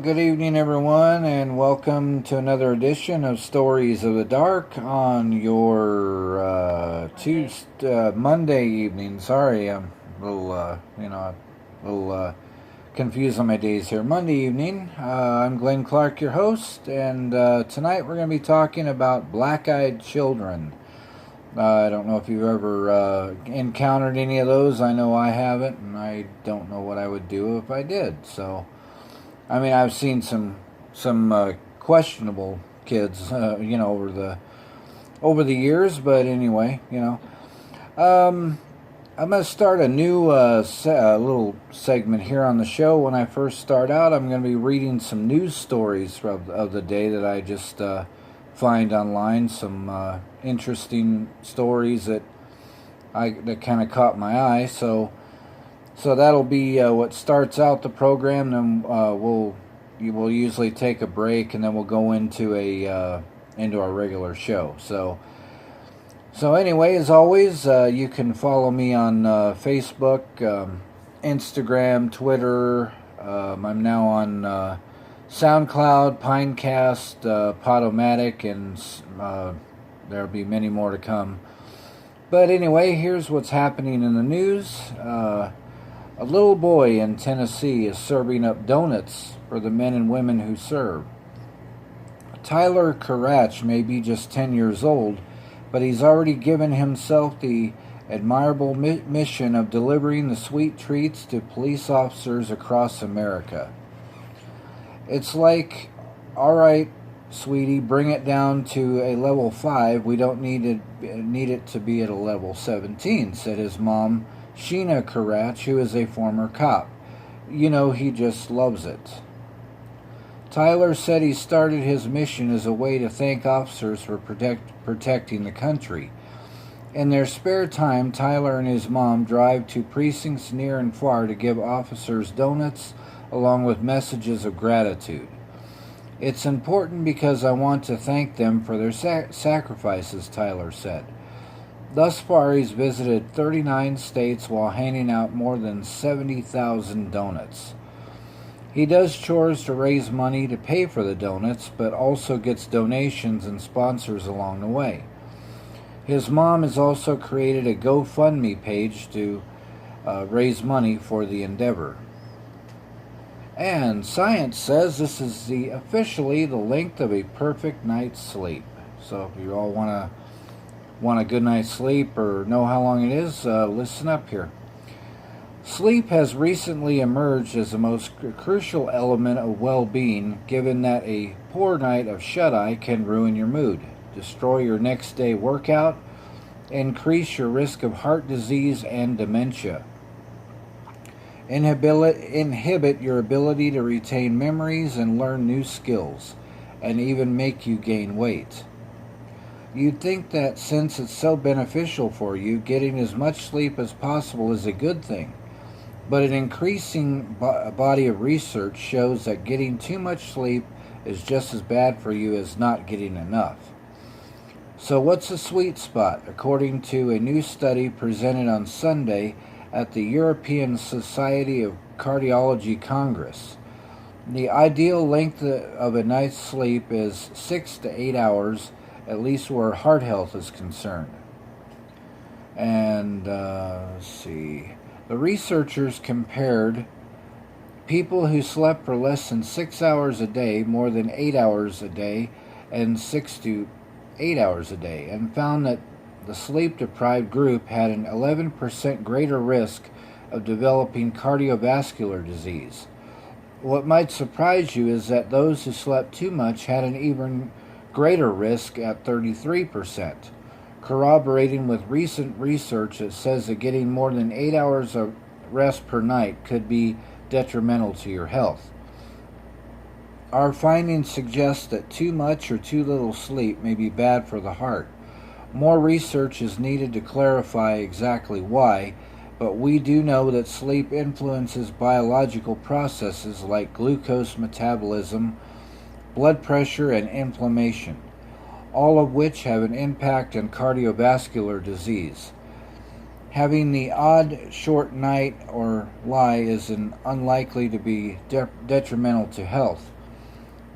Good evening, everyone, and welcome to another edition of Stories of the Dark on your Monday evening. Sorry, I'm a little confused on my days here. Monday evening. I'm Glen Clark, your host, and tonight we're going to be talking about black-eyed children. I don't know if you've ever encountered any of those. I know I haven't, and I don't know what I would do if I did. So, I mean, I've seen some questionable kids, over the years. But anyway, I'm going to start a new little segment here on the show. When I first start out, I'm going to be reading some news stories of the day that I just find online. Some interesting stories that kind of caught my eye. So that'll be what starts out the program. Then we'll usually take a break, and then we'll go into our regular show. So anyway, as always, you can follow me on Facebook, Instagram, Twitter. I'm now on SoundCloud, Pinecast, PodOMatic, and there'll be many more to come. But anyway, here's what's happening in the news. A little boy in Tennessee is serving up donuts for the men and women who serve. Tyler Karach may be just 10 years old, but he's already given himself the admirable mission of delivering the sweet treats to police officers across America. It's like, all right, sweetie, bring it down to a level 5. We don't need it to be at a level 17, said his mom, Sheena Karach, who is a former cop. He just loves it. Tyler said he started his mission as a way to thank officers for protecting the country. In their spare time, Tyler and his mom drive to precincts near and far to give officers donuts along with messages of gratitude. It's important because I want to thank them for their sacrifices, Tyler said. Thus far, he's visited 39 states while handing out more than 70,000 donuts. He does chores to raise money to pay for the donuts, but also gets donations and sponsors along the way. His mom has also created a GoFundMe page to raise money for the endeavor. And science says this is officially the length of a perfect night's sleep. So if you all want a good night's sleep or know how long it is, listen up here. Sleep has recently emerged as the most crucial element of well-being, given that a poor night of shut-eye can ruin your mood, destroy your next day workout, increase your risk of heart disease and dementia, inhibit your ability to retain memories and learn new skills, and even make you gain weight. You'd think that since it's so beneficial for you, getting as much sleep as possible is a good thing. But an increasing body of research shows that getting too much sleep is just as bad for you as not getting enough. So what's the sweet spot? According to a new study presented on Sunday at the European Society of Cardiology Congress, the ideal length of a night's sleep is 6 to 8 hours, at least where heart health is concerned. And let's see. The researchers compared people who slept for less than 6 hours a day, more than 8 hours a day, and 6 to 8 hours a day and found that the sleep-deprived group had an 11% greater risk of developing cardiovascular disease. What might surprise you is that those who slept too much had an even greater risk at 33%, corroborating with recent research that says that getting more than 8 hours of rest per night could be detrimental to your health. Our findings suggest that too much or too little sleep may be bad for the heart. More research is needed to clarify exactly why, but we do know that sleep influences biological processes like glucose metabolism, blood pressure, and inflammation, all of which have an impact on cardiovascular disease. Having the odd short night or lie is unlikely to be detrimental to health,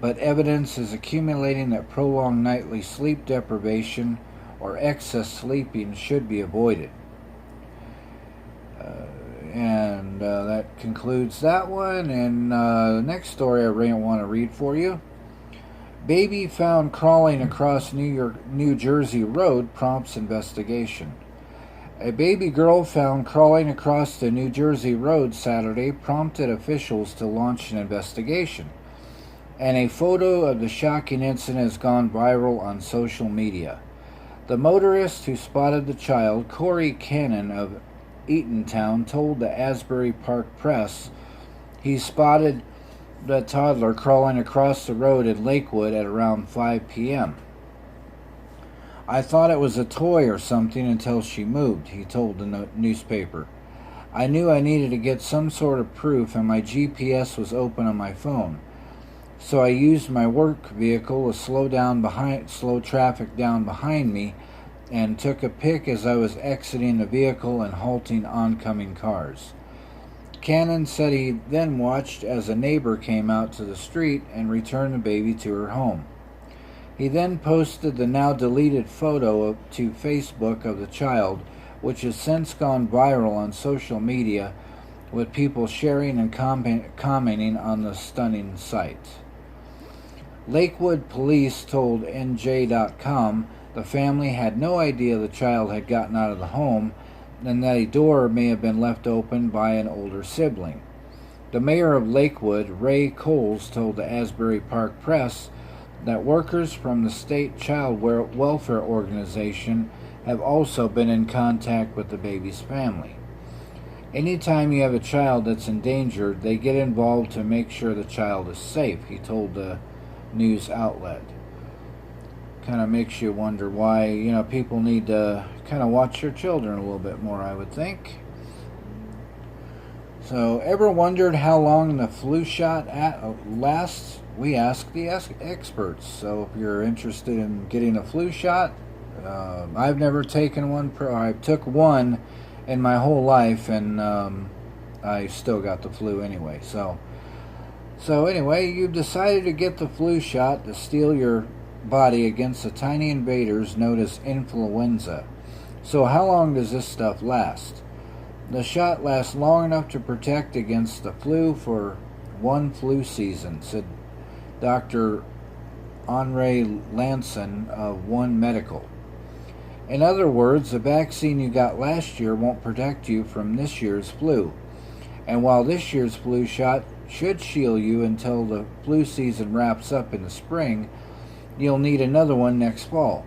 but evidence is accumulating that prolonged nightly sleep deprivation or excess sleeping should be avoided. And that concludes that one. And the next story I want to read for you. Baby found crawling across New Jersey road prompts investigation. A baby girl found crawling across the New Jersey road Saturday prompted officials to launch an investigation, and a photo of the shocking incident has gone viral on social media. The motorist who spotted the child, Corey Cannon of Eatontown, told the Asbury Park Press he spotted the toddler crawling across the road in Lakewood at around 5 p.m. I thought it was a toy or something until she moved, he told the newspaper. I knew I needed to get some sort of proof, and my GPS was open on my phone. So I used my work vehicle to slow traffic down behind me, and took a pic as I was exiting the vehicle and halting oncoming cars. Cannon said he then watched as a neighbor came out to the street and returned the baby to her home. He then posted the now deleted photo to Facebook of the child, which has since gone viral on social media, with people sharing and commenting on the stunning sight. Lakewood police told NJ.com the family had no idea the child had gotten out of the home and that a door may have been left open by an older sibling. The mayor of Lakewood, Ray Coles, told the Asbury Park Press that workers from the state child welfare organization have also been in contact with the baby's family. Anytime you have a child that's endangered, they get involved to make sure the child is safe, he told the news outlet. Kind of makes you wonder why, people need to kind of watch their children a little bit more, I would think. So, ever wondered how long the flu shot lasts? We asked the experts. So, if you're interested in getting a flu shot, I've never taken one. I took one in my whole life, and I still got the flu anyway. So anyway, you've decided to get the flu shot to steel your body against the tiny invaders known as influenza. So how long does this stuff last? The shot lasts long enough to protect against the flu for one flu season, said Dr. Henri Lanson of One Medical. In other words, the vaccine you got last year won't protect you from this year's flu. And while this year's flu shot should shield you until the flu season wraps up in the spring, you'll need another one next fall.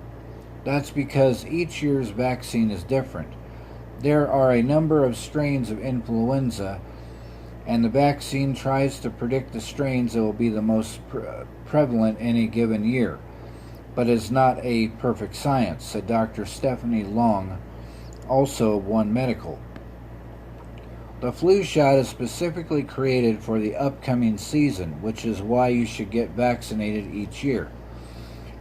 That's because each year's vaccine is different. There are a number of strains of influenza, and the vaccine tries to predict the strains that will be the most prevalent in a given year. But it's not a perfect science, said Dr. Stephanie Long, also of One Medical. The flu shot is specifically created for the upcoming season, which is why you should get vaccinated each year.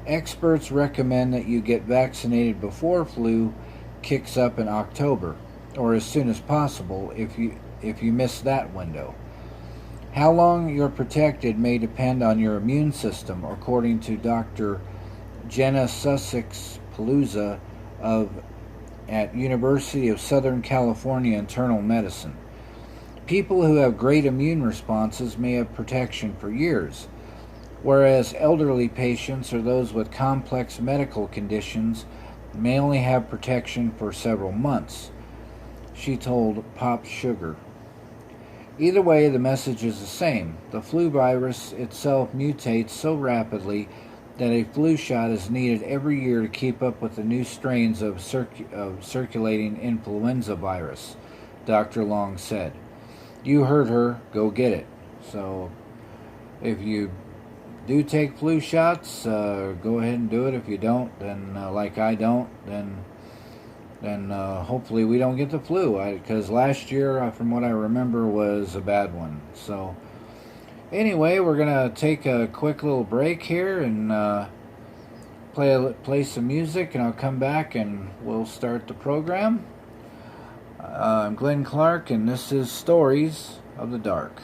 Experts recommend that you get vaccinated before flu kicks up in October, or as soon as possible if you miss that window. How long you're protected may depend on your immune system, according to Dr. Jenna Sussex-Palooza at University of Southern California Internal Medicine. People who have great immune responses may have protection for years, whereas elderly patients or those with complex medical conditions may only have protection for several months, she told Pop Sugar. Either way, the message is the same. The flu virus itself mutates so rapidly that a flu shot is needed every year to keep up with the new strains of circulating influenza virus, Dr. Long said. You heard her, go get it. So if you do take flu shots, go ahead and do it. If you don't, then like I don't, then hopefully we don't get the flu. Because last year, from what I remember, was a bad one. So anyway, we're gonna take a quick little break here and play some music, and I'll come back and we'll start the program. I'm Glen Clark, and this is Stories of the Dark.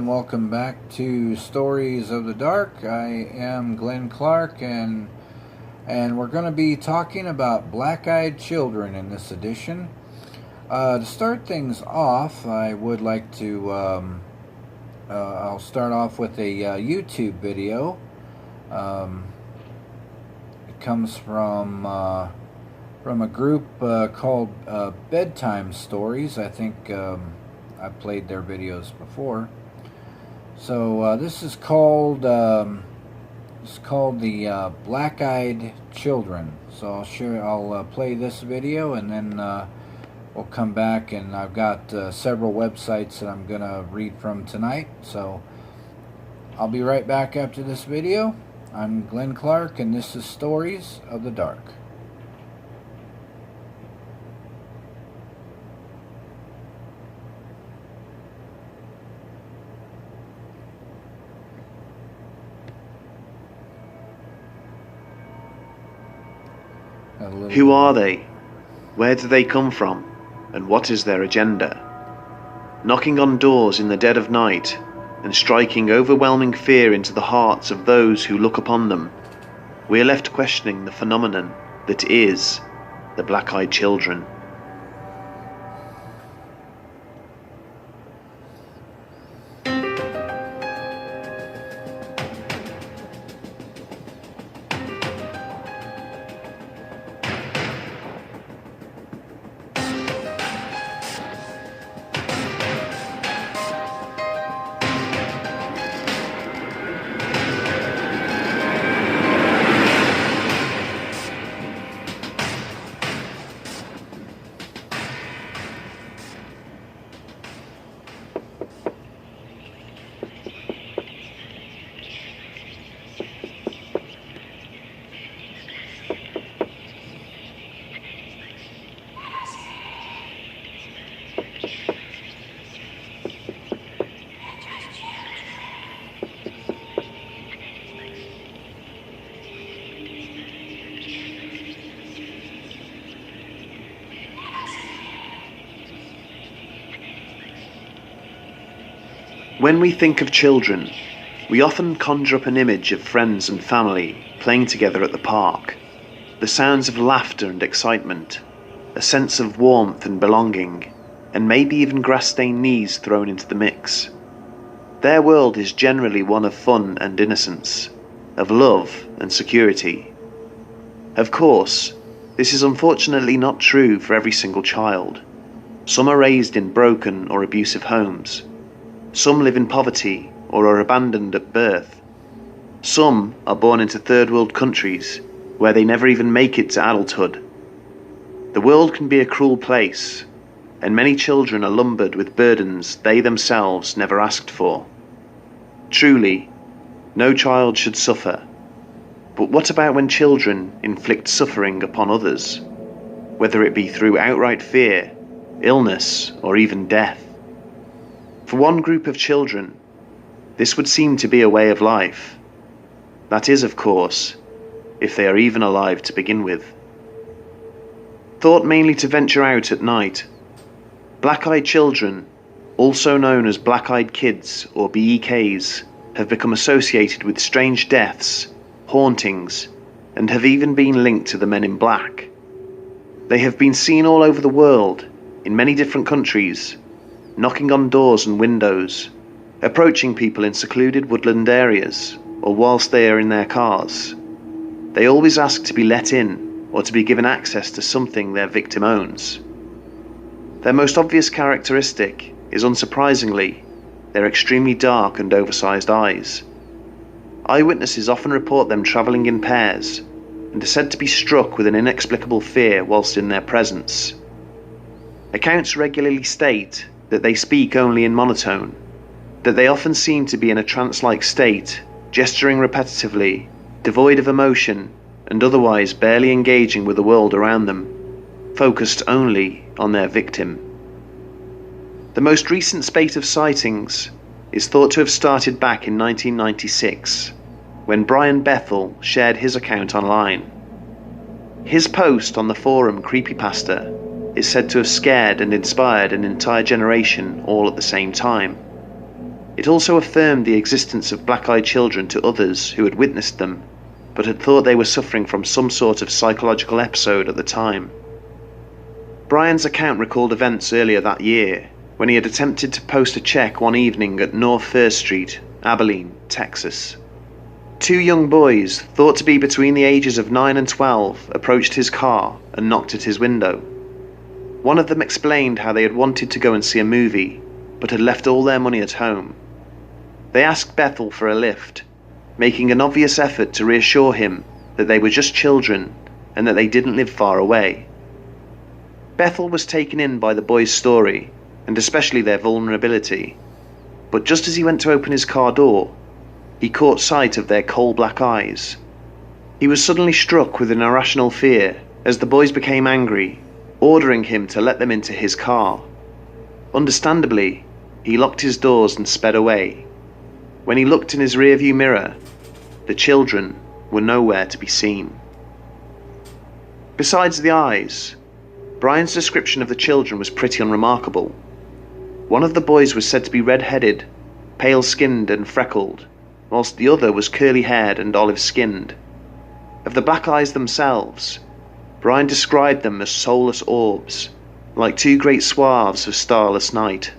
Welcome back to Stories of the Dark. I am Glen Clark, and we're going to be talking about black-eyed children in this edition. To start things off, I would like to I'll start off with a YouTube video. It comes from a group called Bedtime Stories. I think I've played their videos before. So this is called the Black-Eyed Children. So I'll play this video, and then we'll come back, and I've got several websites that I'm gonna read from tonight. So I'll be right back after this video. I'm Glen Clark, and this is Stories of the Dark. Who are they? Where do they come from? And what is their agenda? Knocking on doors in the dead of night and striking overwhelming fear into the hearts of those who look upon them, we are left questioning the phenomenon that is the Black-Eyed Children. When we think of children, we often conjure up an image of friends and family playing together at the park, the sounds of laughter and excitement, a sense of warmth and belonging, and maybe even grass-stained knees thrown into the mix. Their world is generally one of fun and innocence, of love and security. Of course, this is unfortunately not true for every single child. Some are raised in broken or abusive homes. Some live in poverty or are abandoned at birth. Some are born into third world countries where they never even make it to adulthood. The world can be a cruel place, and many children are lumbered with burdens they themselves never asked for. Truly, no child should suffer. But what about when children inflict suffering upon others, whether it be through outright fear, illness, or even death? For one group of children, this would seem to be a way of life. That is, of course, if they are even alive to begin with. Thought mainly to venture out at night, black-eyed children, also known as black-eyed kids or BEKs, have become associated with strange deaths, hauntings, and have even been linked to the Men in Black. They have been seen all over the world, in many different countries, knocking on doors and windows, approaching people in secluded woodland areas, or whilst they are in their cars. They always ask to be let in, or to be given access to something their victim owns. Their most obvious characteristic is, unsurprisingly, their extremely dark and oversized eyes. Eyewitnesses often report them travelling in pairs, and are said to be struck with an inexplicable fear whilst in their presence. Accounts regularly state that they speak only in monotone, that they often seem to be in a trance-like state, gesturing repetitively, devoid of emotion, and otherwise barely engaging with the world around them, focused only on their victim. The most recent spate of sightings is thought to have started back in 1996, when Brian Bethel shared his account online. His post on the forum Creepypasta is said to have scared and inspired an entire generation all at the same time. It also affirmed the existence of black-eyed children to others who had witnessed them, but had thought they were suffering from some sort of psychological episode at the time. Brian's account recalled events earlier that year, when he had attempted to post a check one evening at North First Street, Abilene, Texas. Two young boys, thought to be between the ages of 9 and 12, approached his car and knocked at his window. One of them explained how they had wanted to go and see a movie, but had left all their money at home. They asked Bethel for a lift, making an obvious effort to reassure him that they were just children and that they didn't live far away. Bethel was taken in by the boys' story, and especially their vulnerability, but just as he went to open his car door, he caught sight of their coal-black eyes. He was suddenly struck with an irrational fear as the boys became angry, ordering him to let them into his car. Understandably, he locked his doors and sped away. When he looked in his rearview mirror, the children were nowhere to be seen. Besides the eyes, Brian's description of the children was pretty unremarkable. One of the boys was said to be red-headed, pale-skinned and freckled, whilst the other was curly-haired and olive-skinned. Of the black eyes themselves, Brian described them as soulless orbs, like two great swaths of starless night.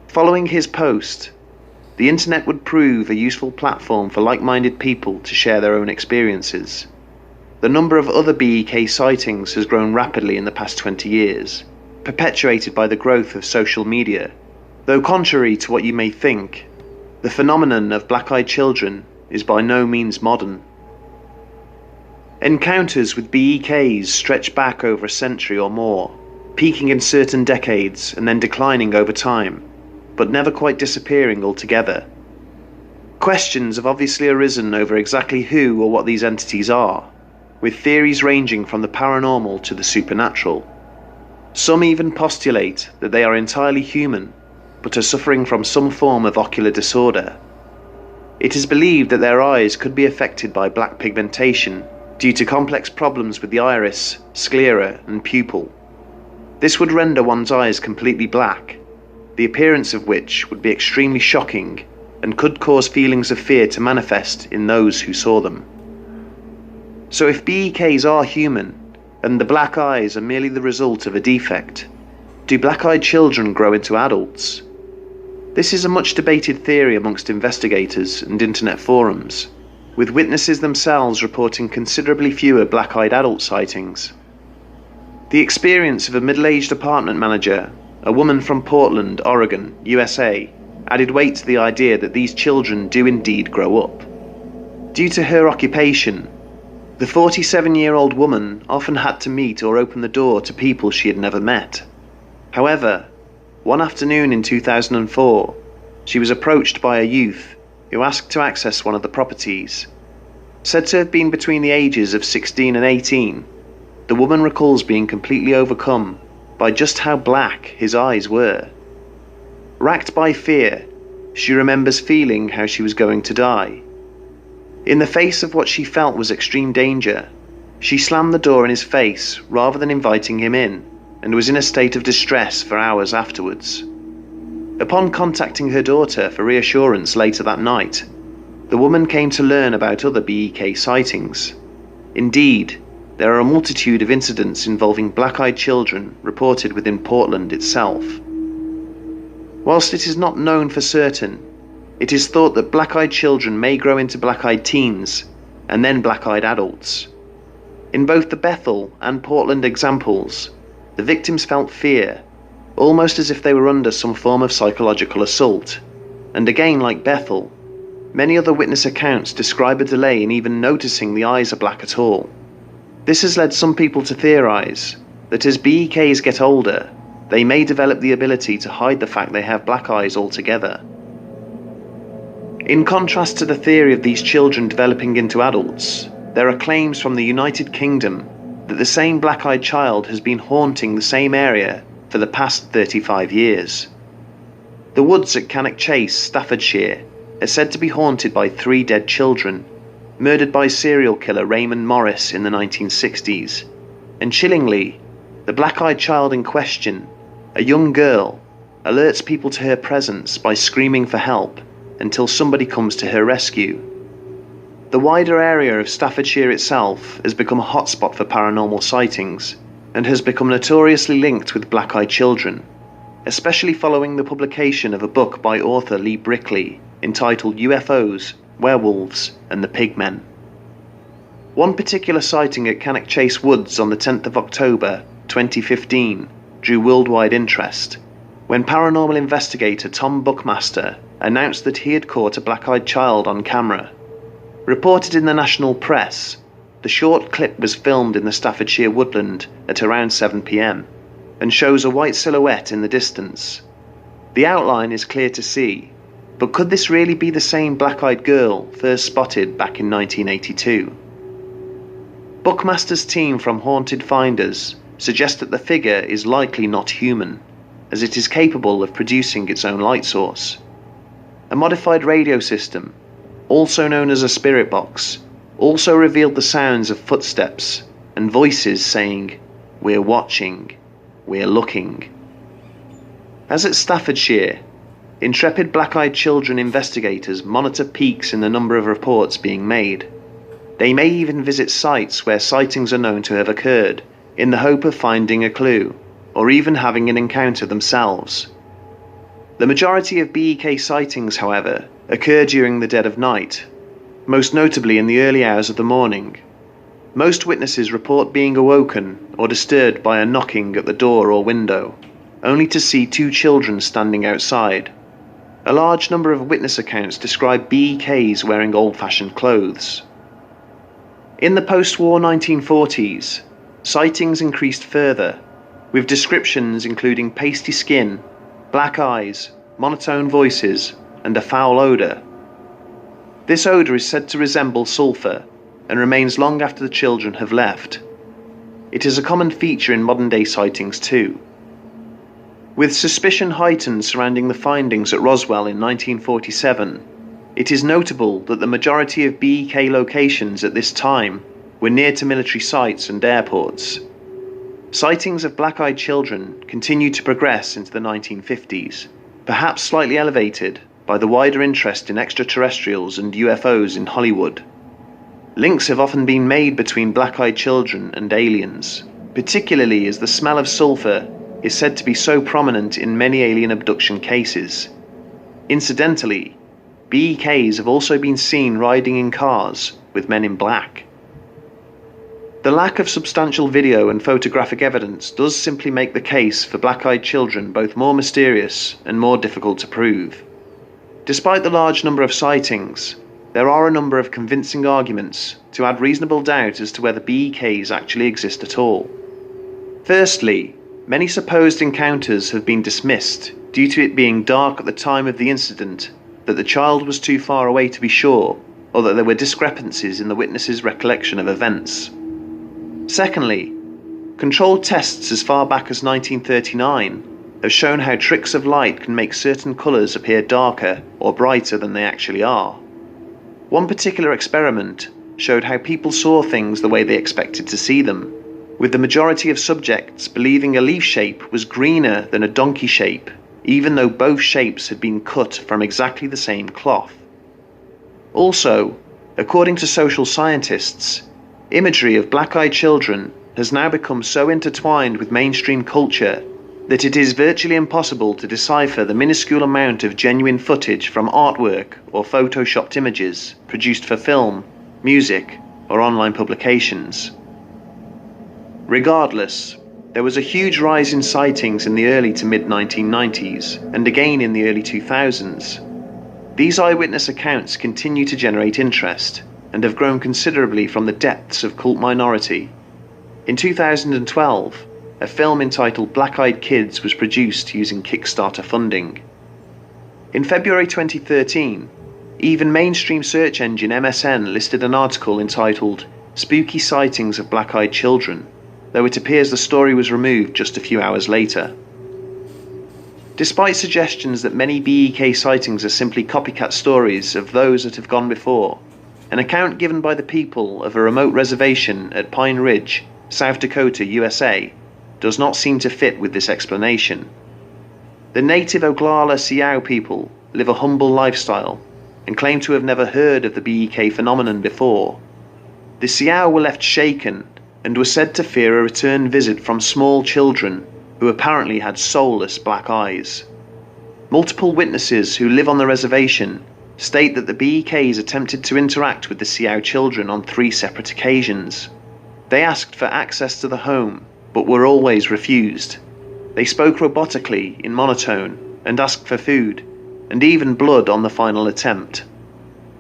Following his post, the internet would prove a useful platform for like-minded people to share their own experiences. The number of other BEK sightings has grown rapidly in the past 20 years, perpetuated by the growth of social media, though contrary to what you may think, the phenomenon of black-eyed children is by no means modern. Encounters with BEKs stretch back over a century or more, peaking in certain decades and then declining over time, but never quite disappearing altogether. Questions have obviously arisen over exactly who or what these entities are, with theories ranging from the paranormal to the supernatural. Some even postulate that they are entirely human, but are suffering from some form of ocular disorder. It is believed that their eyes could be affected by black pigmentation due to complex problems with the iris, sclera, and pupil. This would render one's eyes completely black, the appearance of which would be extremely shocking and could cause feelings of fear to manifest in those who saw them. So if BEKs are human, and the black eyes are merely the result of a defect, do black-eyed children grow into adults? This is a much debated theory amongst investigators and internet forums, with witnesses themselves reporting considerably fewer black-eyed adult sightings. The experience of a middle-aged apartment manager, a woman from Portland, Oregon, USA, added weight to the idea that these children do indeed grow up. Due to her occupation, the 47-year-old woman often had to meet or open the door to people she had never met. However, one afternoon in 2004, she was approached by a youth who asked to access one of the properties. Said to have been between the ages of 16 and 18, the woman recalls being completely overcome by just how black his eyes were. Racked by fear, she remembers feeling how she was going to die. In the face of what she felt was extreme danger, she slammed the door in his face rather than inviting him in, and was in a state of distress for hours afterwards. Upon contacting her daughter for reassurance later that night, the woman came to learn about other BEK sightings. Indeed, there are a multitude of incidents involving black-eyed children reported within Portland itself. Whilst it is not known for certain, it is thought that black-eyed children may grow into black-eyed teens, and then black-eyed adults. In both the Bethel and Portland examples, the victims felt fear, almost as if they were under some form of psychological assault, and again, like Bethel, many other witness accounts describe a delay in even noticing the eyes are black at all. This has led some people to theorize that as BEKs get older, they may develop the ability to hide the fact they have black eyes altogether. In contrast to the theory of these children developing into adults, there are claims from the United Kingdom that the same black-eyed child has been haunting the same area for the past 35 years. The woods at Cannock Chase, Staffordshire, are said to be haunted by 3 dead children, murdered by serial killer Raymond Morris in the 1960s. And chillingly, the black-eyed child in question, a young girl, alerts people to her presence by screaming for help until somebody comes to her rescue. The wider area of Staffordshire itself has become a hotspot for paranormal sightings and has become notoriously linked with black-eyed children, especially following the publication of a book by author Lee Brickley entitled UFOs, Werewolves and the Pigmen. One particular sighting at Cannock Chase Woods on the 10th of October 2015 drew worldwide interest when paranormal investigator Tom Buckmaster announced that he had caught a black-eyed child on camera. Reported in the national press, the short clip was filmed in the Staffordshire woodland at around 7 p.m. and shows a white silhouette in the distance. The outline is clear to see, but could this really be the same black-eyed girl first spotted back in 1982? Buckmaster's team from Haunted Finders suggest that the figure is likely not human, as it is capable of producing its own light source. A modified radio system, also known as a spirit box, also revealed the sounds of footsteps and voices saying, "We're watching, we're looking." As at Staffordshire, intrepid black-eyed children investigators monitor peaks in the number of reports being made. They may even visit sites where sightings are known to have occurred in the hope of finding a clue, or even having an encounter themselves. The majority of BEK sightings, however, occur during the dead of night, most notably in the early hours of the morning. Most witnesses report being awoken or disturbed by a knocking at the door or window, only to see 2 children standing outside. A large number of witness accounts describe BEKs wearing old-fashioned clothes. In the post-war 1940s, sightings increased further, with descriptions including pasty skin, black eyes, monotone voices, and a foul odour. This odour is said to resemble sulphur and remains long after the children have left. It is a common feature in modern-day sightings too. With suspicion heightened surrounding the findings at Roswell in 1947, it is notable that the majority of BEK locations at this time were near to military sites and airports. Sightings of black-eyed children continued to progress into the 1950s, perhaps slightly elevated by the wider interest in extraterrestrials and UFOs in Hollywood. Links have often been made between black-eyed children and aliens, particularly as the smell of sulfur is said to be so prominent in many alien abduction cases. Incidentally, BEKs have also been seen riding in cars with men in black. The lack of substantial video and photographic evidence does simply make the case for black-eyed children both more mysterious and more difficult to prove. Despite the large number of sightings, there are a number of convincing arguments to add reasonable doubt as to whether BEKs actually exist at all. Firstly, many supposed encounters have been dismissed due to it being dark at the time of the incident, that the child was too far away to be sure, or that there were discrepancies in the witness's recollection of events. Secondly, controlled tests as far back as 1939 have shown how tricks of light can make certain colours appear darker or brighter than they actually are. One particular experiment showed how people saw things the way they expected to see them, with the majority of subjects believing a leaf shape was greener than a donkey shape, even though both shapes had been cut from exactly the same cloth. Also, according to social scientists, imagery of black-eyed children has now become so intertwined with mainstream culture that it is virtually impossible to decipher the minuscule amount of genuine footage from artwork or photoshopped images produced for film, music, or online publications. Regardless, there was a huge rise in sightings in the early to mid-1990s, and again in the early 2000s. These eyewitness accounts continue to generate interest, and have grown considerably from the depths of cult minority. In 2012, a film entitled Black-Eyed Kids was produced using Kickstarter funding. In February 2013, even mainstream search engine MSN listed an article entitled Spooky Sightings of Black-Eyed Children, though it appears the story was removed just a few hours later. Despite suggestions that many BEK sightings are simply copycat stories of those that have gone before, an account given by the people of a remote reservation at Pine Ridge, South Dakota, USA, does not seem to fit with this explanation. The native Oglala Sioux people live a humble lifestyle and claim to have never heard of the BEK phenomenon before. The Sioux were left shaken and were said to fear a return visit from small children who apparently had soulless black eyes. Multiple witnesses who live on the reservation state that the BEKs attempted to interact with the Sioux children on 3 separate occasions. They asked for access to the home, but were always refused. They spoke robotically in monotone and asked for food, and even blood on the final attempt.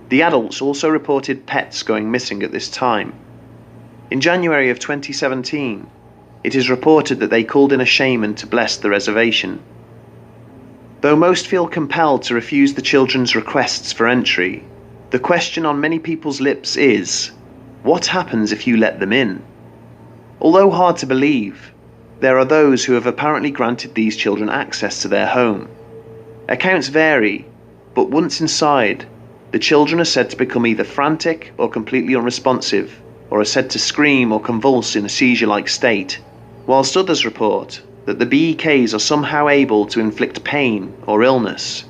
The adults also reported pets going missing at this time. In January of 2017, it is reported that they called in a shaman to bless the reservation. Though most feel compelled to refuse the children's requests for entry, the question on many people's lips is, what happens if you let them in? Although hard to believe, there are those who have apparently granted these children access to their home. Accounts vary, but once inside, the children are said to become either frantic or completely unresponsive, or are said to scream or convulse in a seizure-like state, whilst others report that the BEKs are somehow able to inflict pain or illness.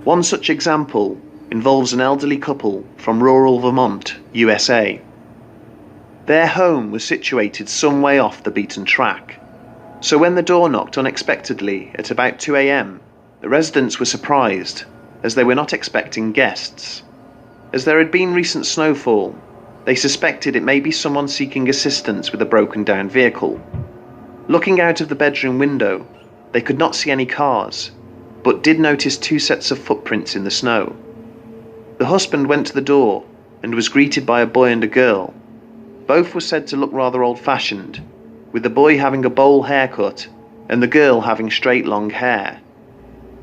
One such example involves an elderly couple from rural Vermont, USA. Their home was situated some way off the beaten track, so when the door knocked unexpectedly at about 2 a.m, the residents were surprised, as they were not expecting guests. As there had been recent snowfall, they suspected it may be someone seeking assistance with a broken-down vehicle. Looking out of the bedroom window, they could not see any cars, but did notice 2 sets of footprints in the snow. The husband went to the door and was greeted by a boy and a girl. Both were said to look rather old-fashioned, with the boy having a bowl haircut and the girl having straight long hair.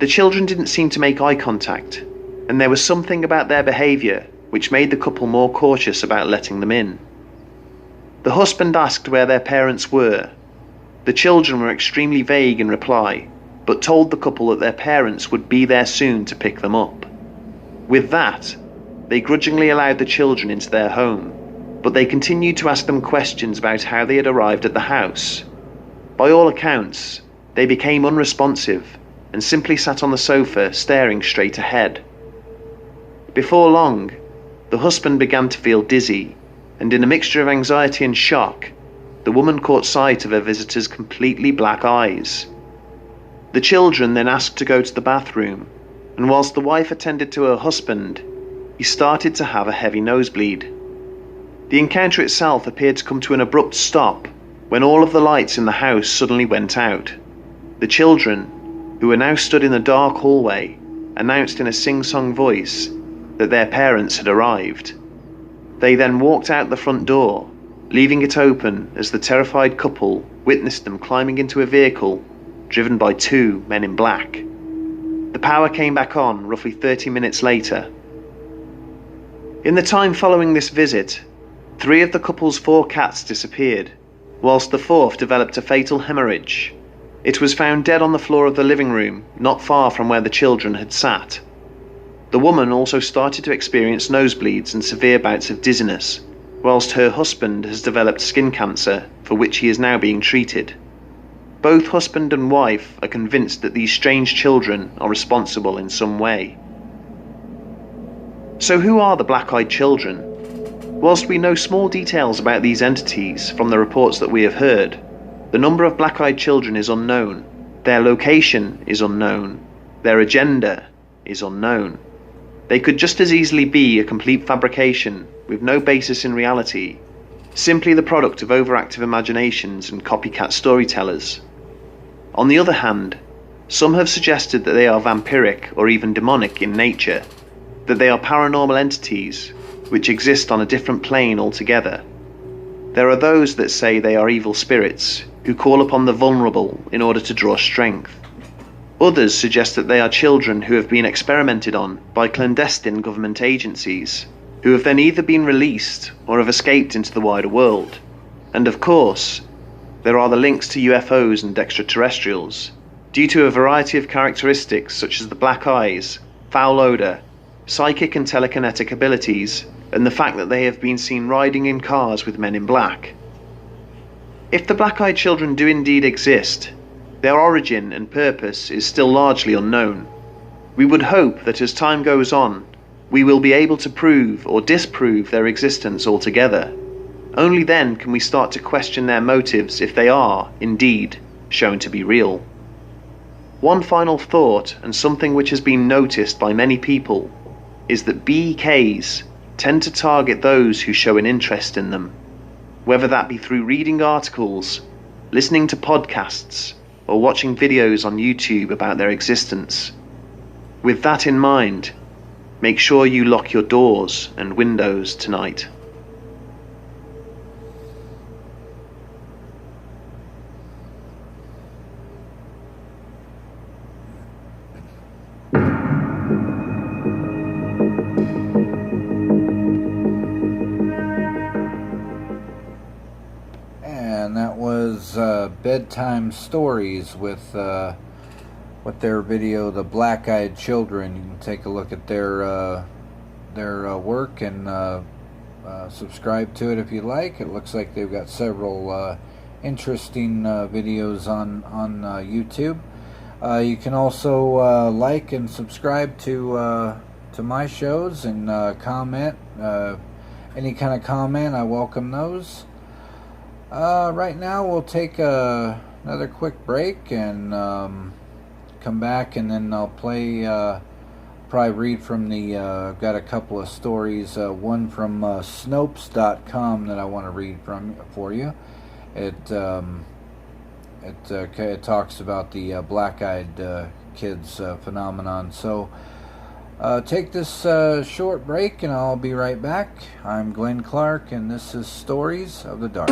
The children didn't seem to make eye contact, and there was something about their behaviour which made the couple more cautious about letting them in. The husband asked where their parents were. The children were extremely vague in reply, but told the couple that their parents would be there soon to pick them up. With that, they grudgingly allowed the children into their home, but they continued to ask them questions about how they had arrived at the house. By all accounts, they became unresponsive, and simply sat on the sofa staring straight ahead. Before long, the husband began to feel dizzy, and in a mixture of anxiety and shock, the woman caught sight of her visitor's completely black eyes. The children then asked to go to the bathroom, and whilst the wife attended to her husband, he started to have a heavy nosebleed. The encounter itself appeared to come to an abrupt stop when all of the lights in the house suddenly went out. The children, who were now stood in the dark hallway, announced in a sing-song voice that their parents had arrived. They then walked out the front door, leaving it open as the terrified couple witnessed them climbing into a vehicle driven by 2 men in black. The power came back on roughly 30 minutes later. In the time following this visit, 3 of the couple's 4 cats disappeared, whilst the 4th developed a fatal hemorrhage. It was found dead on the floor of the living room, not far from where the children had sat. The woman also started to experience nosebleeds and severe bouts of dizziness, whilst her husband has developed skin cancer, for which he is now being treated. Both husband and wife are convinced that these strange children are responsible in some way. So who are the black-eyed children? Whilst we know small details about these entities from the reports that we have heard, the number of black-eyed children is unknown, their location is unknown, their agenda is unknown. They could just as easily be a complete fabrication with no basis in reality, simply the product of overactive imaginations and copycat storytellers. On the other hand, some have suggested that they are vampiric or even demonic in nature, that they are paranormal entities which exist on a different plane altogether. There are those that say they are evil spirits who call upon the vulnerable in order to draw strength. Others suggest that they are children who have been experimented on by clandestine government agencies, who have then either been released or have escaped into the wider world. And of course, there are the links to UFOs and extraterrestrials, due to a variety of characteristics such as the black eyes, foul odour, psychic and telekinetic abilities, and the fact that they have been seen riding in cars with men in black. If the black-eyed children do indeed exist, their origin and purpose is still largely unknown. We would hope that as time goes on, we will be able to prove or disprove their existence altogether. Only then can we start to question their motives if they are, indeed, shown to be real. One final thought, and something which has been noticed by many people, is that BEKs tend to target those who show an interest in them, whether that be through reading articles, listening to podcasts, or watching videos on YouTube about their existence. With that in mind, make sure you lock your doors and windows tonight. And that was Bedtime Stories with their video, The Black-Eyed Children. You can take a look at their work and subscribe to it if you like. It looks like they've got several interesting videos on YouTube. You can also like and subscribe to my shows and comment. Any kind of comment, I welcome those. Right now we'll take another quick break and come back, and then I'll play, probably read from the, I've got a couple of stories, one from Snopes.com that I want to read for you. It talks about the black-eyed kids phenomenon. So take this short break and I'll be right back. I'm Glen Clark and this is Stories of the Dark.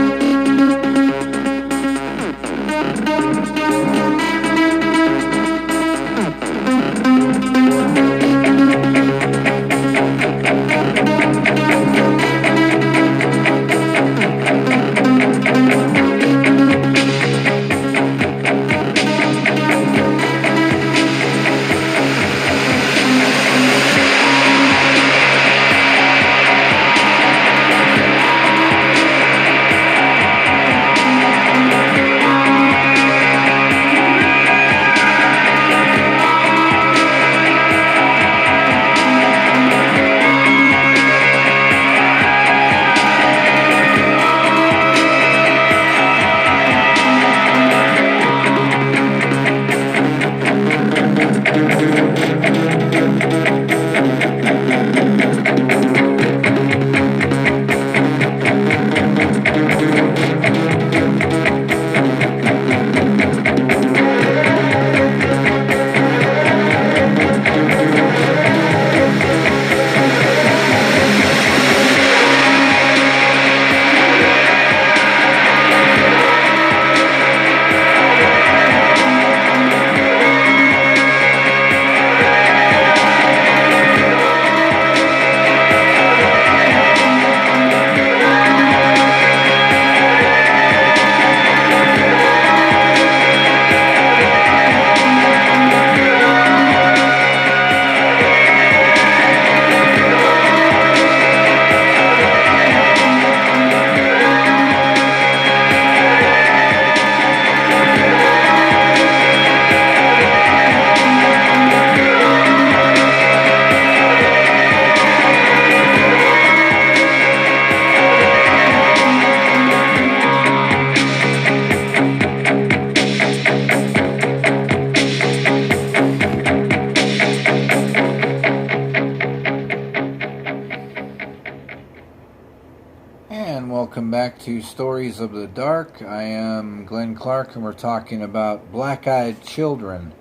welcome back to Stories of the Dark. I am Glen Clark, and we're talking about black-eyed children.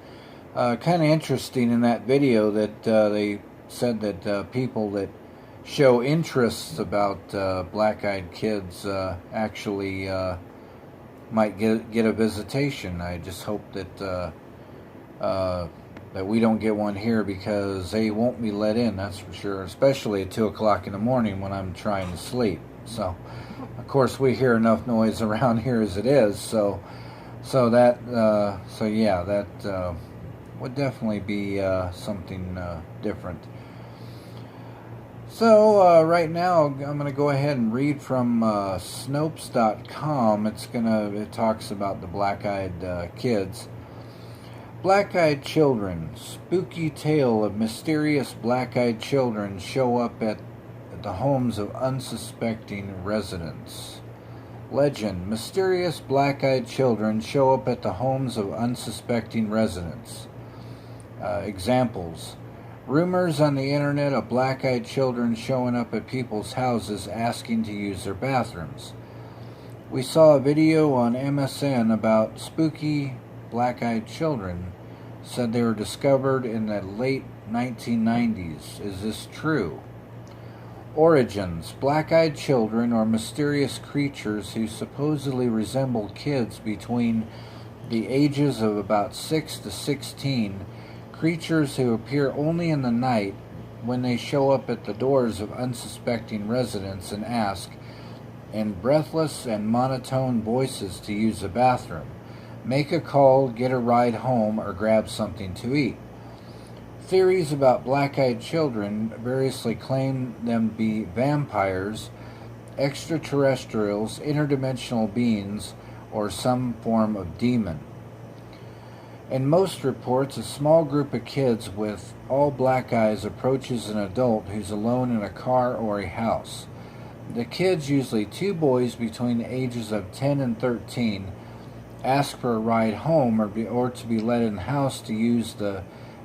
Kind of interesting in that video that they said that people that show interests about black-eyed kids actually might get a visitation. I just hope that that we don't get one here, because they won't be let in, that's for sure, especially at 2 o'clock in the morning when I'm trying to sleep. So, of course, we hear enough noise around here as it is, so that would definitely be something different. So, right now, I'm going to go ahead and read from Snopes.com. It talks about the black-eyed kids. Black-eyed children. Spooky tale of mysterious black-eyed children show up at the homes of unsuspecting residents. Legend. Mysterious black-eyed children show up at the homes of unsuspecting residents. Examples. Rumors on the internet of black-eyed children showing up at people's houses asking to use their bathrooms. We saw a video on MSN about spooky black-eyed children. Said they were discovered in the late 1990s. Is this true? Origins. Black-eyed children are mysterious creatures who supposedly resemble kids between the ages of about 6 to 16. Creatures who appear only in the night when they show up at the doors of unsuspecting residents and ask, in breathless and monotone voices, to use the bathroom. Make a call, get a ride home, or grab something to eat. Theories about black-eyed children variously claim them to be vampires, extraterrestrials, interdimensional beings, or some form of demon. In most reports, a small group of kids with all black eyes approaches an adult who's alone in a car or a house. The kids, usually 2 boys between the ages of 10 and 13, ask for a ride home or to be let in the house to use the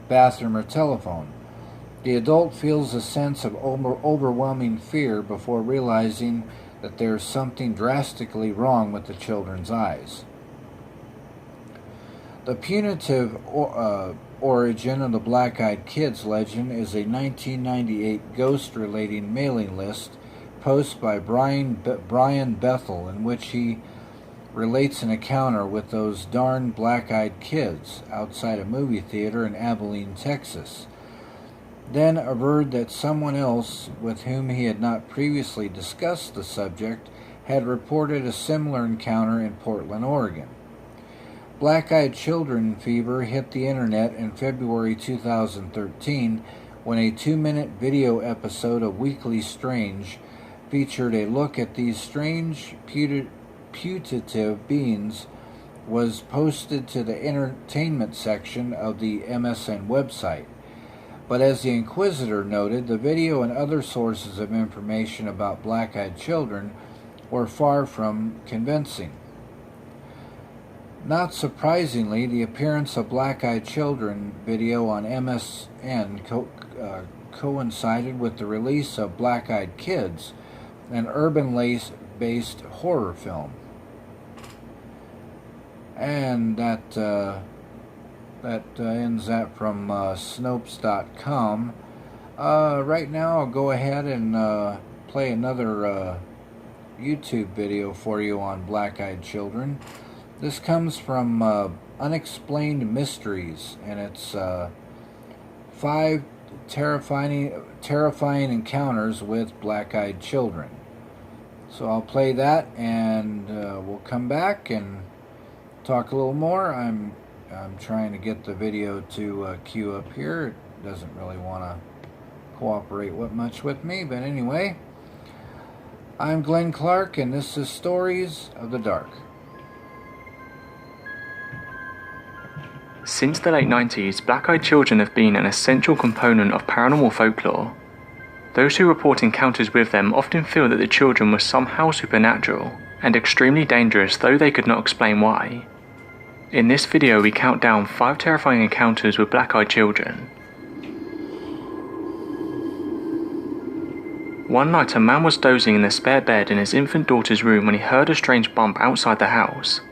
bathroom or telephone. The adult feels a sense of overwhelming fear before realizing that there is something drastically wrong with the children's eyes. The punitive origin of the black-eyed kids legend is a 1998 ghost-relating mailing list post by Brian Bethel, in which he relates an encounter with those darn black-eyed kids outside a movie theater in Abilene, Texas. Then averred that someone else, with whom he had not previously discussed the subject, had reported a similar encounter in Portland, Oregon. Black-eyed children fever hit the internet in February 2013 when a 2-minute video episode of Weekly Strange featured a look at these strange putative beings was posted to the entertainment section of the MSN website. But as the Inquisitor noted, the video and other sources of information about black-eyed children were far from convincing. Not surprisingly, the appearance of black-eyed children video on MSN coincided with the release of Black-Eyed Kids, an urban-based horror film. And that ends that from Snopes.com. Right now I'll go ahead and play another YouTube video for you on black-eyed children. This comes from Unexplained Mysteries, and it's 5 terrifying encounters with black-eyed children. So I'll play that, and we'll come back and talk a little more. I'm trying to get the video to queue up here. It doesn't really want to cooperate much with me, but anyway, I'm Glen Clark, and this is Stories of the Dark. Since the late 90s, black-eyed children have been an essential component of paranormal folklore. Those who report encounters with them often feel that the children were somehow supernatural and extremely dangerous, though they could not explain why. In this video we count down 5 terrifying encounters with black-eyed children. One night a man was dozing in the spare bed in his infant daughter's room when he heard a strange bump outside the house.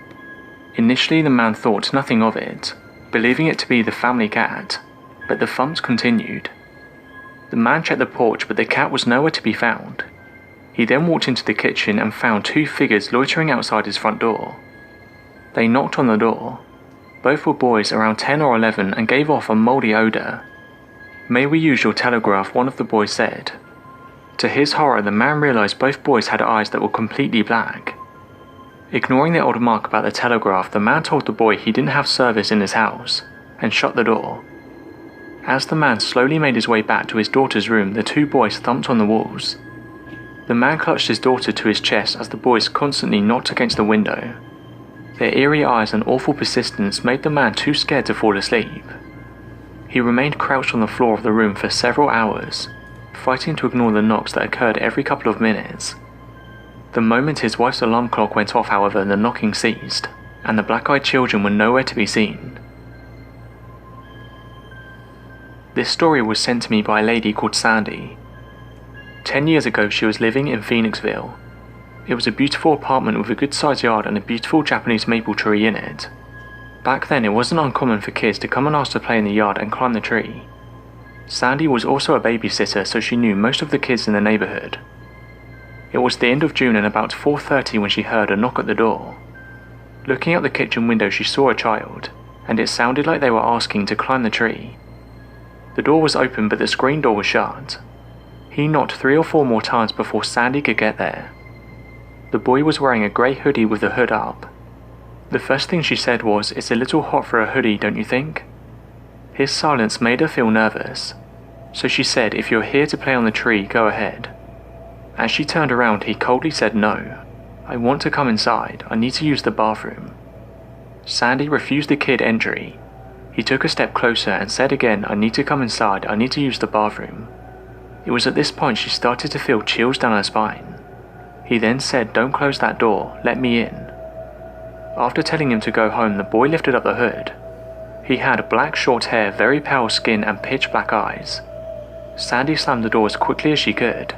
Initially the man thought nothing of it, believing it to be the family cat, but the thumps continued. The man checked the porch but the cat was nowhere to be found. He then walked into the kitchen and found two figures loitering outside his front door. They knocked on the door. Both were boys around 10 or 11 and gave off a mouldy odour. "May we use your telegraph?" one of the boys said. To his horror, the man realised both boys had eyes that were completely black. Ignoring the old remark about the telegraph, the man told the boy he didn't have service in his house, and shut the door. As the man slowly made his way back to his daughter's room, the two boys thumped on the walls. The man clutched his daughter to his chest as the boys constantly knocked against the window. Their eerie eyes and awful persistence made the man too scared to fall asleep. He remained crouched on the floor of the room for several hours, fighting to ignore the knocks that occurred every couple of minutes. The moment his wife's alarm clock went off, however, the knocking ceased, and the black-eyed children were nowhere to be seen. This story was sent to me by a lady called Sandy. 10 years ago she was living in Phoenixville. It was a beautiful apartment with a good-sized yard and a beautiful Japanese maple tree in it. Back then it wasn't uncommon for kids to come and ask to play in the yard and climb the tree. Sandy was also a babysitter, so she knew most of the kids in the neighbourhood. It was the end of June and about 4:30 when she heard a knock at the door. Looking out the kitchen window she saw a child, and it sounded like they were asking to climb the tree. The door was open but the screen door was shut. He knocked 3 or 4 more times before Sandy could get there. The boy was wearing a grey hoodie with the hood up. The first thing she said was, "It's a little hot for a hoodie, don't you think?" His silence made her feel nervous, so she said, "If you're here to play on the tree, go ahead." As she turned around, he coldly said, "No, I want to come inside, I need to use the bathroom." Sandy refused the kid entry. He took a step closer and said again, "I need to come inside, I need to use the bathroom." It was at this point she started to feel chills down her spine. He then said, "Don't close that door, let me in." After telling him to go home, the boy lifted up the hood. He had black short hair, very pale skin and pitch black eyes. Sandy slammed the door as quickly as she could.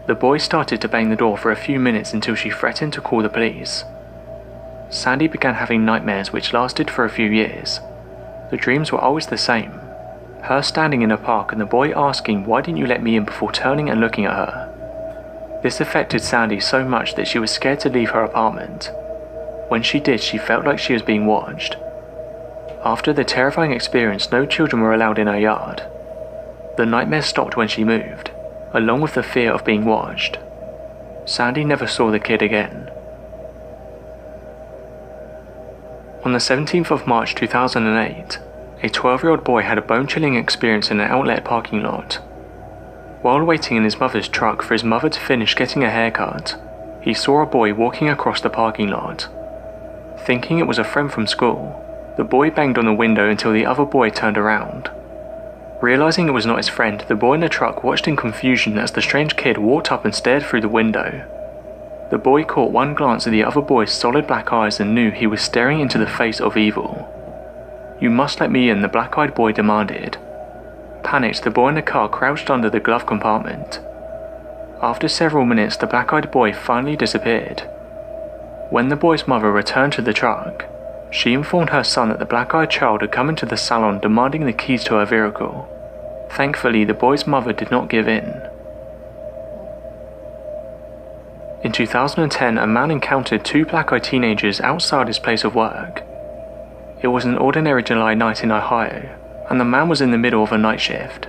The boy started to bang the door for a few minutes until she threatened to call the police. Sandy began having nightmares which lasted for a few years. The dreams were always the same. Her standing in a park and the boy asking, "Why didn't you let me in?" before turning and looking at her. This affected Sandy so much that she was scared to leave her apartment. When she did, she felt like she was being watched. After the terrifying experience, no children were allowed in her yard. The nightmares stopped when she moved, along with the fear of being watched. Sandy never saw the kid again. On the 17th of March 2008, a 12-year-old boy had a bone-chilling experience in an outlet parking lot. While waiting in his mother's truck for his mother to finish getting a haircut, he saw a boy walking across the parking lot. Thinking it was a friend from school, the boy banged on the window until the other boy turned around. Realizing it was not his friend, the boy in the truck watched in confusion as the strange kid walked up and stared through the window. The boy caught one glance at the other boy's solid black eyes and knew he was staring into the face of evil. "You must let me in," the black-eyed boy demanded. Panicked, the boy in the car crouched under the glove compartment. After several minutes, the black-eyed boy finally disappeared. When the boy's mother returned to the truck, she informed her son that the black-eyed child had come into the salon demanding the keys to her vehicle. Thankfully, the boy's mother did not give in. In 2010, a man encountered 2 black-eyed teenagers outside his place of work. It was an ordinary July night in Ohio, and the man was in the middle of a night shift.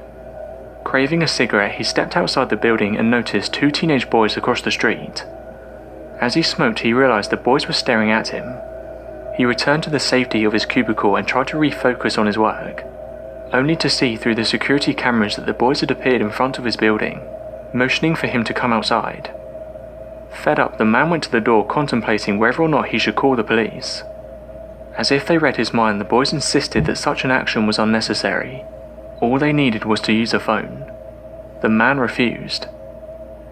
Craving a cigarette, he stepped outside the building and noticed 2 teenage boys across the street. As he smoked, he realized the boys were staring at him. He returned to the safety of his cubicle and tried to refocus on his work, only to see through the security cameras that the boys had appeared in front of his building, motioning for him to come outside. Fed up, the man went to the door contemplating whether or not he should call the police. As if they read his mind, the boys insisted that such an action was unnecessary. All they needed was to use a phone. The man refused.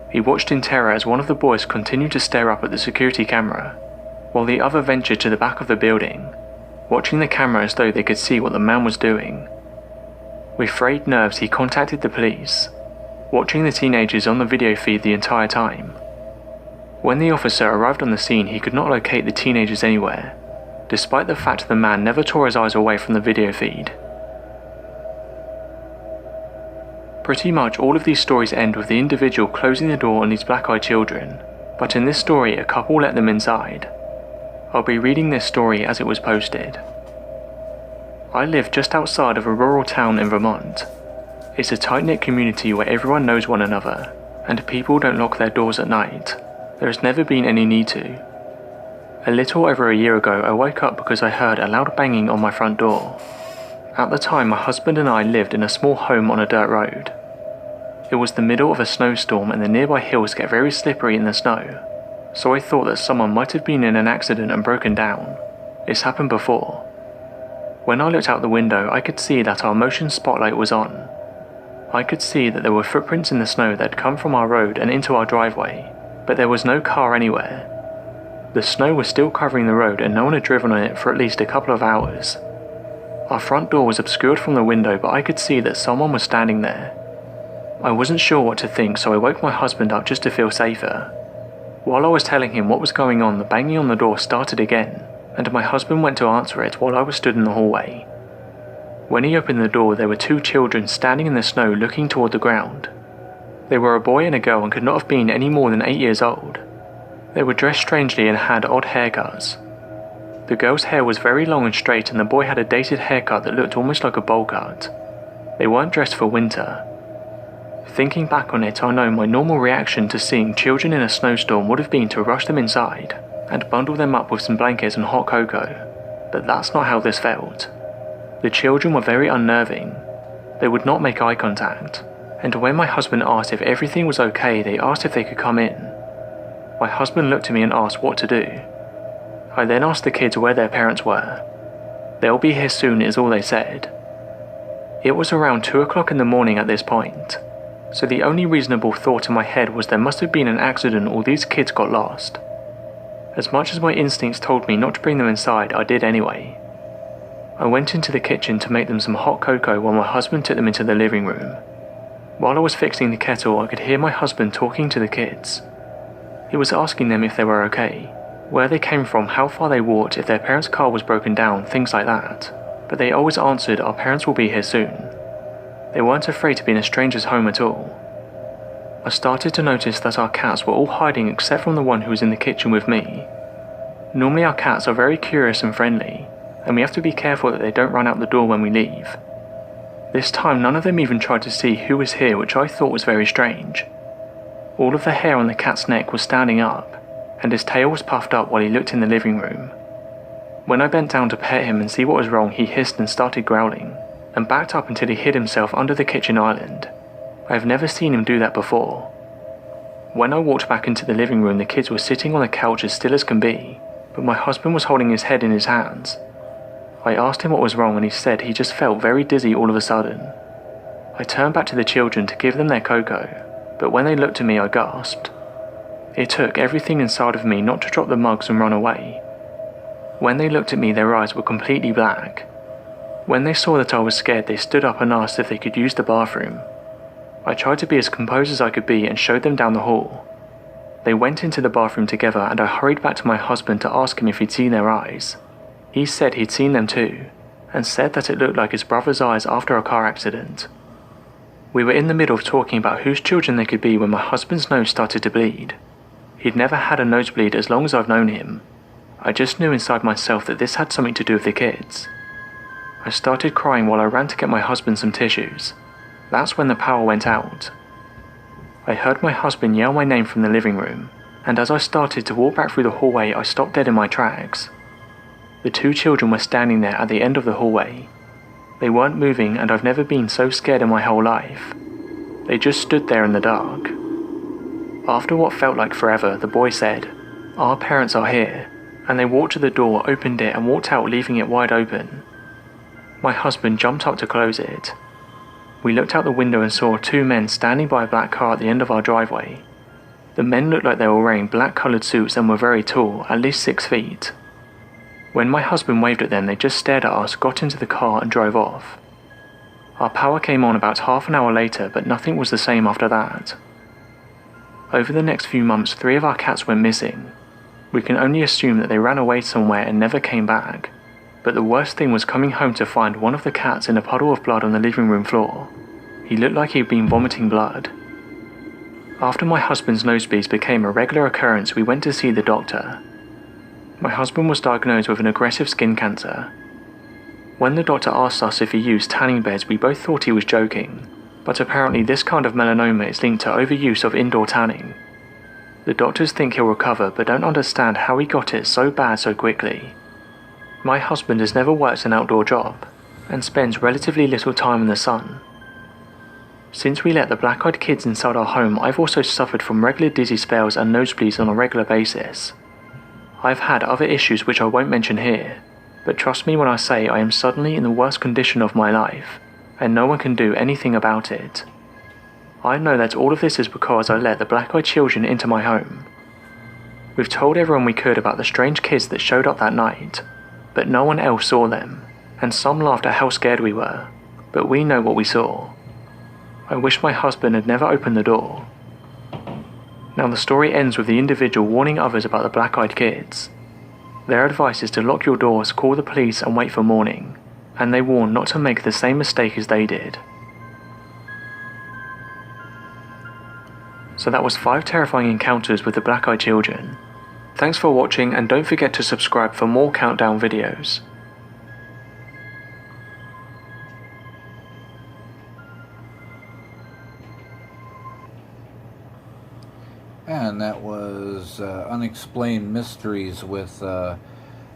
He watched in terror as one of the boys continued to stare up at the security camera, while the other ventured to the back of the building, watching the camera as though they could see what the man was doing. With frayed nerves, he contacted the police. watching the teenagers on the video feed the entire time. When the officer arrived on the scene, he could not locate the teenagers anywhere, despite the fact the man never tore his eyes away from the video feed. Pretty much all of these stories end with the individual closing the door on these black-eyed children, but in this story a couple let them inside. I'll be reading this story as it was posted. I live just outside of a rural town in Vermont. It's a tight-knit community where everyone knows one another, and people don't lock their doors at night. There has never been any need to. A little over a year ago, I woke up because I heard a loud banging on my front door. At the time, my husband and I lived in a small home on a dirt road. It was the middle of a snowstorm and the nearby hills get very slippery in the snow, so I thought that someone might have been in an accident and broken down. It's happened before. When I looked out the window, I could see that our motion spotlight was on. I could see that there were footprints in the snow that had come from our road and into our driveway, but there was no car anywhere. The snow was still covering the road and no one had driven on it for at least a couple of hours. Our front door was obscured from the window, but I could see that someone was standing there. I wasn't sure what to think, so I woke my husband up just to feel safer. While I was telling him what was going on, the banging on the door started again, and my husband went to answer it while I was stood in the hallway. When he opened the door, there were two children standing in the snow looking toward the ground. They were a boy and a girl and could not have been any more than 8 years old. They were dressed strangely and had odd haircuts. The girl's hair was very long and straight, and the boy had a dated haircut that looked almost like a bowl cut. They weren't dressed for winter. Thinking back on it, I know my normal reaction to seeing children in a snowstorm would have been to rush them inside and bundle them up with some blankets and hot cocoa, but that's not how this felt. The children were very unnerving. They would not make eye contact, and when my husband asked if everything was okay, they asked if they could come in. My husband looked at me and asked what to do. I then asked the kids where their parents were. "They'll be here soon," is all they said. It was around 2 o'clock in the morning at this point, so the only reasonable thought in my head was there must have been an accident or these kids got lost. As much as my instincts told me not to bring them inside, I did anyway. I went into the kitchen to make them some hot cocoa while my husband took them into the living room. While I was fixing the kettle, I could hear my husband talking to the kids. He was asking them if they were okay, where they came from, how far they walked, if their parents' car was broken down, things like that. But they always answered, "Our parents will be here soon." They weren't afraid to be in a stranger's home at all. I started to notice that our cats were all hiding except from the one who was in the kitchen with me. Normally our cats are very curious and friendly, and we have to be careful that they don't run out the door when we leave. This time none of them even tried to see who was here, which I thought was very strange. All of the hair on the cat's neck was standing up, and his tail was puffed up while he looked in the living room. When I bent down to pet him and see what was wrong, he hissed and started growling, and backed up until he hid himself under the kitchen island. I have never seen him do that before. When I walked back into the living room, the kids were sitting on the couch as still as can be, but my husband was holding his head in his hands. I asked him what was wrong and he said he just felt very dizzy all of a sudden. I turned back to the children to give them their cocoa, but when they looked at me I gasped. It took everything inside of me not to drop the mugs and run away. When they looked at me, their eyes were completely black. When they saw that I was scared, they stood up and asked if they could use the bathroom. I tried to be as composed as I could be and showed them down the hall. They went into the bathroom together and I hurried back to my husband to ask him if he'd seen their eyes. He said he'd seen them too, and said that it looked like his brother's eyes after a car accident. We were in the middle of talking about whose children they could be when my husband's nose started to bleed. He'd never had a nosebleed as long as I've known him. I just knew inside myself that this had something to do with the kids. I started crying while I ran to get my husband some tissues. That's when the power went out. I heard my husband yell my name from the living room, and as I started to walk back through the hallway, I stopped dead in my tracks. The two children were standing there at the end of the hallway. They weren't moving, and I've never been so scared in my whole life. They just stood there in the dark. After what felt like forever, the boy said, "Our parents are here," and they walked to the door, opened it, and walked out, leaving it wide open. My husband jumped up to close it. We looked out the window and saw two men standing by a black car at the end of our driveway. The men looked like they were wearing black-coloured suits and were very tall, at least 6 feet. When my husband waved at them, they just stared at us, got into the car and drove off. Our power came on about half an hour later, but nothing was the same after that. Over the next few months, 3 of our cats went missing. We can only assume that they ran away somewhere and never came back, but the worst thing was coming home to find one of the cats in a puddle of blood on the living room floor. He looked like he'd been vomiting blood. After my husband's nosebleeds became a regular occurrence, we went to see the doctor. My husband was diagnosed with an aggressive skin cancer. When the doctor asked us if he used tanning beds, we both thought he was joking, but apparently this kind of melanoma is linked to overuse of indoor tanning. The doctors think he'll recover, but don't understand how he got it so bad so quickly. My husband has never worked an outdoor job, and spends relatively little time in the sun. Since we let the black-eyed kids inside our home, I've also suffered from regular dizzy spells and nosebleeds on a regular basis. I've had other issues which I won't mention here, but trust me when I say I am suddenly in the worst condition of my life, and no one can do anything about it. I know that all of this is because I let the black-eyed children into my home. We've told everyone we could about the strange kids that showed up that night, but no one else saw them, and some laughed at how scared we were, but we know what we saw. I wish my husband had never opened the door. Now the story ends with the individual warning others about the black-eyed kids. Their advice is to lock your doors, call the police and wait for morning, and they warn not to make the same mistake as they did. So that was 5 terrifying encounters with the black-eyed children. Thanks for watching, and don't forget to subscribe for more countdown videos. And that was Unexplained Mysteries with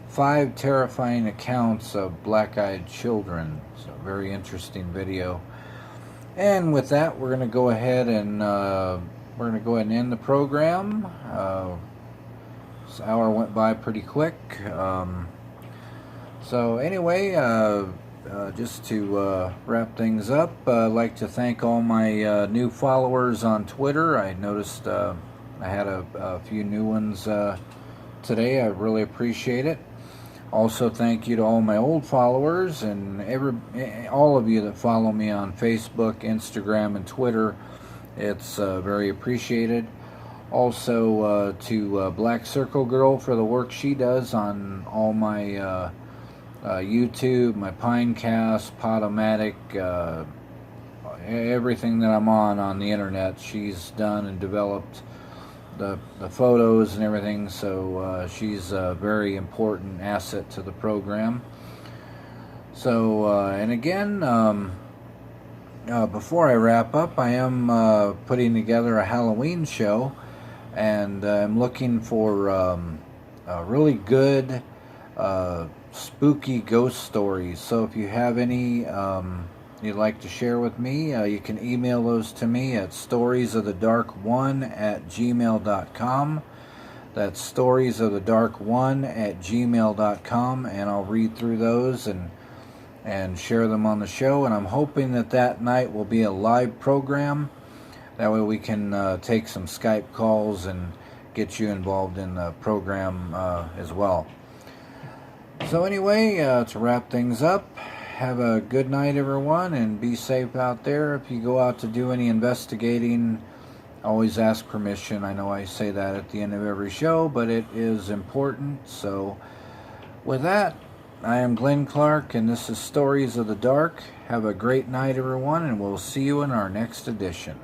5 terrifying accounts of black-eyed children. So very interesting video. And with that, we're going to go ahead and end the program. This hour went by pretty quick. So anyway, just to wrap things up, I'd like to thank all my new followers on Twitter. I noticed I had a few new ones today. I really appreciate it. Also, thank you to all my old followers and all of you that follow me on Facebook, Instagram, and Twitter. It's very appreciated. Also, to BlakCircleGirl for the work she does on all my YouTube, my Pinecast, PodOMatic, everything that I'm on the internet. She's done and developed the photos and everything, so she's a very important asset to the program. So, and again, before I wrap up, I am putting together a Halloween show, and I'm looking for really good spooky ghost stories. So if you have any you'd like to share with me, you can email those to me at storiesofthedark1@gmail.com. That's storiesofthedark1@gmail.com, and I'll read through those and share them on the show. And I'm hoping that night will be a live program. That way we can take some Skype calls and get you involved in the program as well. So anyway, to wrap things up, have a good night, everyone, and be safe out there. If you go out to do any investigating, always ask permission. I know I say that at the end of every show, but it is important. So with that, I am Glen Clark, and this is Stories of the Dark. Have a great night, everyone, and we'll see you in our next edition.